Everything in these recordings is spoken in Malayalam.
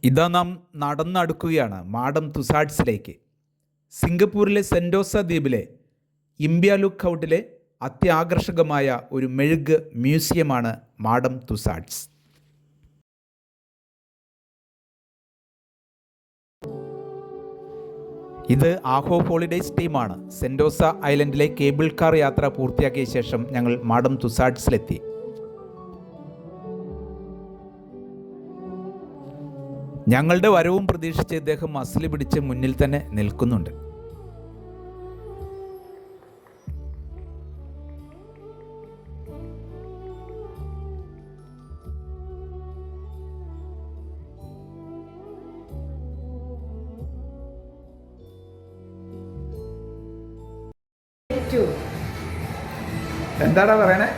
ഇതാ നാം നടന്നടുക്കുകയാണ് മാഡം തുസാഡ്സിലേക്ക്. സിംഗപ്പൂരിലെ സെൻറ്റോസ ദ്വീപിലെ ഇംബ്യ ലുക്ക് ഔട്ടിലെ അത്യാകർഷകമായ ഒരു മെഴുക് മ്യൂസിയമാണ് മാഡം തുസാഡ്സ്. ഇത് ആഹോ ഹോളിഡേയ്സ് ടീമാണ്. സെൻറ്റോസ ഐലൻഡിലെ കേബിൾ കാർ യാത്ര പൂർത്തിയാക്കിയ ശേഷം ഞങ്ങൾ മാഡം തുസാഡ്സിലെത്തി. ഞങ്ങളുടെ വരവും പ്രതീക്ഷിച്ച് ഇദ്ദേഹം മസിൽ പിടിച്ച് മുന്നിൽ തന്നെ നിൽക്കുന്നുണ്ട്. എന്താടാ പറയണേ?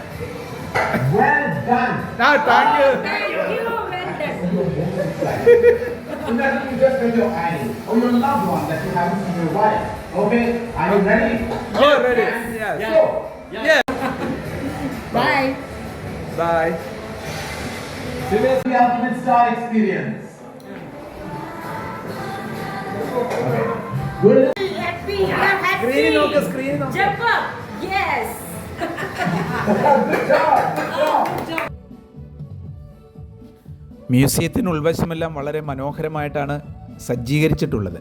You just with your eye or your loved one that you haven't seen your wife. Okay, are you ready? Oh, ready. Yes. Go. Yeah. Bye. Bye. This is the ultimate star experience. Okay. Good. Happy. I'm happy. Screen നോക്ക്. Jump up. Yes. Good job. Good job. മ്യൂസിയത്തിന് ഉൾവശമെല്ലാം വളരെ മനോഹരമായിട്ടാണ് സജ്ജീകരിച്ചിട്ടുള്ളത്.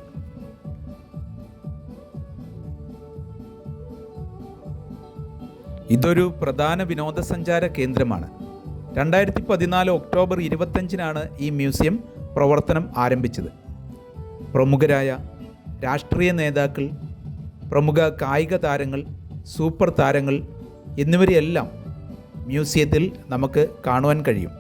ഇതൊരു പ്രധാന വിനോദസഞ്ചാര കേന്ദ്രമാണ്. 2014 ഒക്ടോബർ 25-നാണ് ഈ മ്യൂസിയം പ്രവർത്തനം ആരംഭിച്ചത്. പ്രമുഖരായ രാഷ്ട്രീയ നേതാക്കൾ, പ്രമുഖ കായിക താരങ്ങൾ, സൂപ്പർ താരങ്ങൾ എന്നിവരെയെല്ലാം മ്യൂസിയത്തിൽ നമുക്ക് കാണുവാൻ കഴിയും.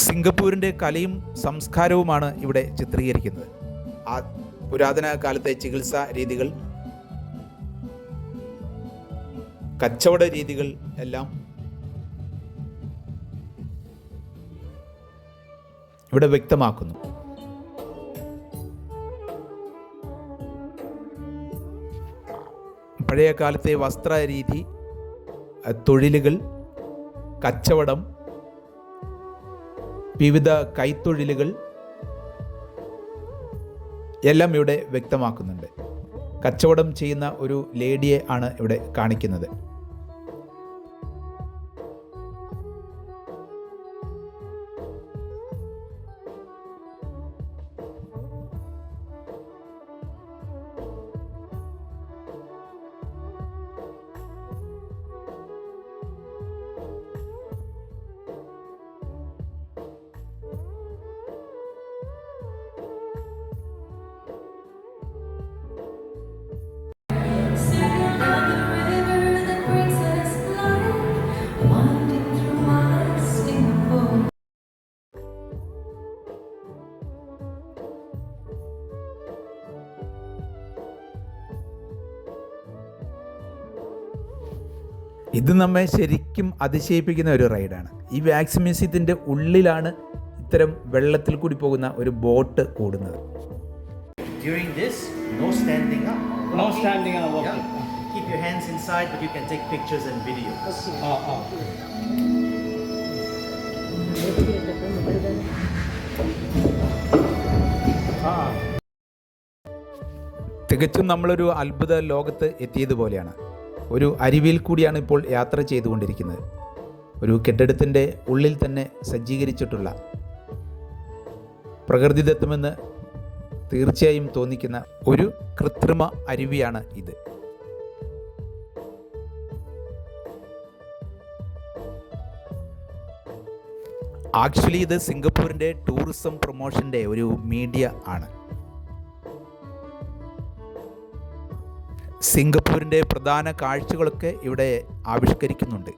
സിംഗപ്പൂരിൻ്റെ കലയും സംസ്കാരവുമാണ് ഇവിടെ ചിത്രീകരിക്കുന്നത്. പുരാതന കാലത്തെ ചികിത്സാ രീതികൾ, കച്ചവട രീതികൾ എല്ലാം ഇവിടെ വ്യക്തമാക്കുന്നു. പഴയ കാലത്തെ വസ്ത്രരീതി, തൊഴിലുകൾ, കച്ചവടം, വിവിധ കൈത്തൊഴിലുകൾ എല്ലാം ഇവിടെ വ്യക്തമാക്കുന്നുണ്ട്. കച്ചവടം ചെയ്യുന്ന ഒരു ലേഡിയെ ആണ് ഇവിടെ കാണിക്കുന്നത്. ഇത് നമ്മെ ശരിക്കും അതിശയിപ്പിക്കുന്ന ഒരു റൈഡാണ്. ഈ വാക്സ് മ്യൂസിയത്തിൻ്റെ ഉള്ളിലാണ് ഇത്തരം വെള്ളത്തിൽ കൂടി പോകുന്ന ഒരു ബോട്ട് ഓടുന്നത്. During this, no standing up. No standing up. Walking. Yeah. Keep your hands inside, but you can take pictures and videos. തികച്ചും നമ്മളൊരു അത്ഭുത ലോകത്ത് എത്തിയതുപോലെയാണ്. ഒരു അരുവിയിൽ കൂടിയാണ് ഇപ്പോൾ യാത്ര ചെയ്തുകൊണ്ടിരിക്കുന്നത്. ഒരു കെട്ടിടത്തിൻ്റെ ഉള്ളിൽ തന്നെ സജ്ജീകരിച്ചിട്ടുള്ള, പ്രകൃതിദത്തമെന്ന് തീർച്ചയായും തോന്നിക്കുന്ന ഒരു കൃത്രിമ അരുവിയാണ് ഇത്. ആക്ച്വലി ഇത് സിംഗപ്പൂരിൻ്റെ ടൂറിസം പ്രൊമോഷൻ്റെ ഒരു മീഡിയ ആണ്. സിംഗപ്പൂരിൻ്റെ പ്രധാന കാഴ്ചകളൊക്കെ ഇവിടെ ആവിഷ്കരിക്കുന്നുണ്ട്.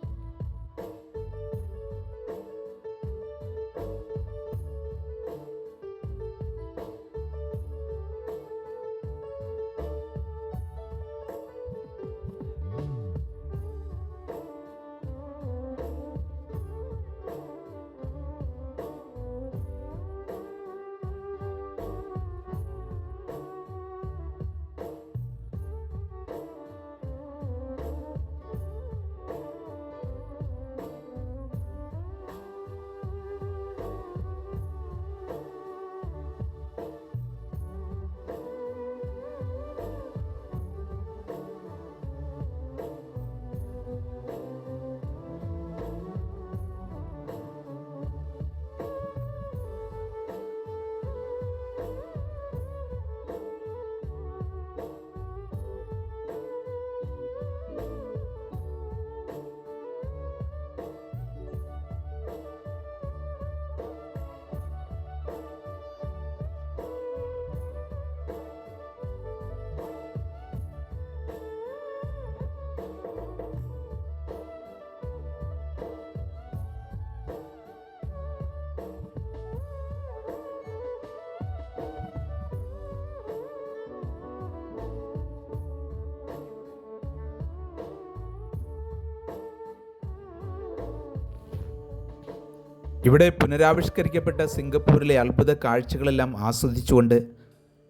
ഇവിടെ പുനരാവിഷ്കരിക്കപ്പെട്ട സിംഗപ്പൂരിലെ അത്ഭുത കാഴ്ചകളെല്ലാം ആസ്വദിച്ചുകൊണ്ട്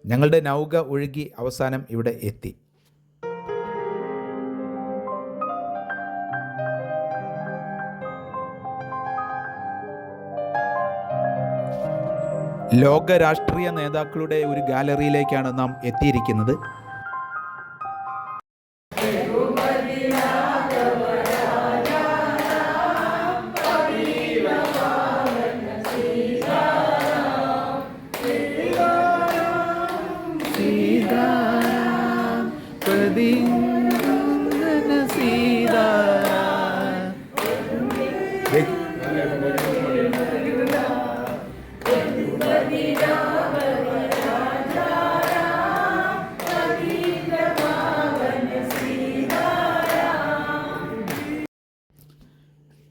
ഞങ്ങളുടെ നൗക ഒഴുകി അവസാനം ഇവിടെ എത്തി. ലോക രാഷ്ട്രീയ നേതാക്കളുടെ ഒരു ഗാലറിയിലേക്കാണ് നാം എത്തിയിരിക്കുന്നത്.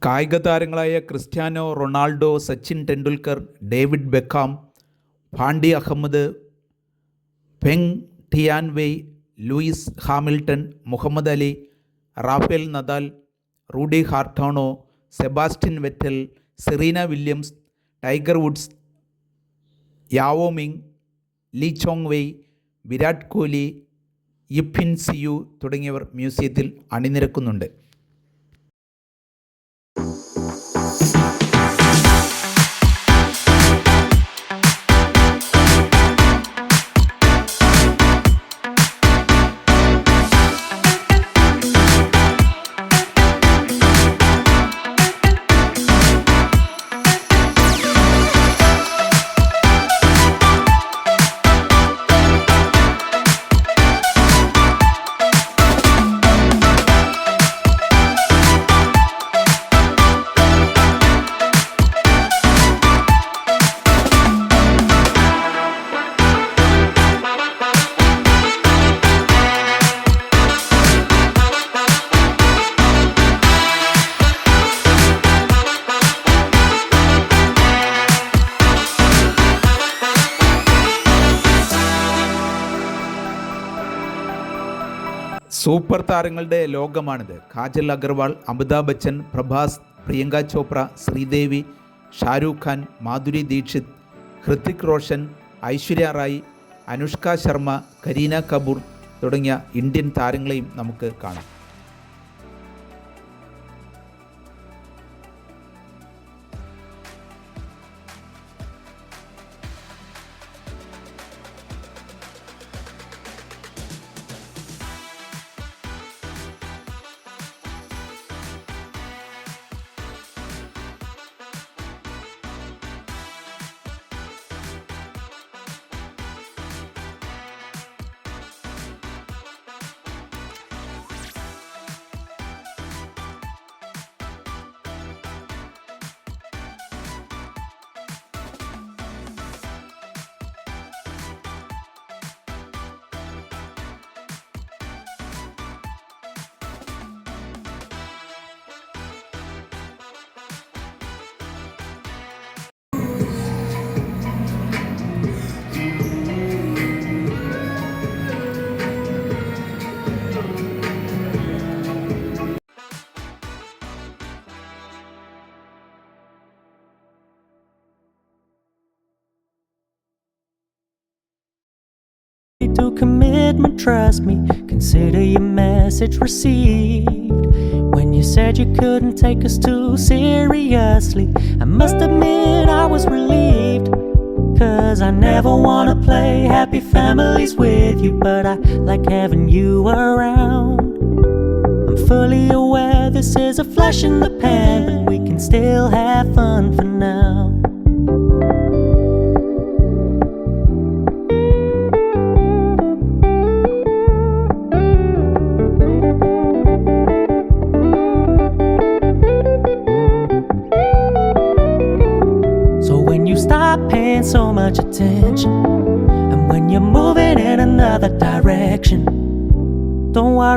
കായിക താരങ്ങളായ Cristiano Ronaldo, Sachin Tendulkar, David Beckham, ഫാണ്ടി Ahmed, Feng ടിയാൻവെയ്, Luis Hamilton, Muhammad Ali, Rafael Nadal, Rudy ഹാർട്ടോണോ, Sebastian വെറ്റൽ, Serena Williams, tiger Woods, João മിങ്, Lee Chong വെയ്, വിരാട് കോഹ്ലി, യിപ്പിൻ സിയു തുടങ്ങിയവർ മ്യൂസിയത്തിൽ അണിനിരക്കുന്നുണ്ട്. സൂപ്പർ താരങ്ങളുടെ ലോകമാണിത്. കാജൽ അഗർവാൾ, അമിതാഭ് ബച്ചൻ, പ്രഭാസ്, പ്രിയങ്ക ചോപ്ര, ശ്രീദേവി, ഷാരൂഖ് ഖാൻ, മാധുരി ദീക്ഷിത്, ഹൃതിക് റോഷൻ, ഐശ്വര്യ റായ്, അനുഷ്ക ശർമ്മ, കരീന കപൂർ തുടങ്ങിയ ഇന്ത്യൻ താരങ്ങളെയും നമുക്ക് കാണാം. To commitment, trust me, consider your message received. When you said you couldn't take us too seriously, I must admit I was relieved, 'cause I never wanna play happy families with you, but I like having you around. I'm fully aware this is a flash in the pan, but we can still have fun for now. Stop paying so much attention, and when you're moving in another direction, don't worry.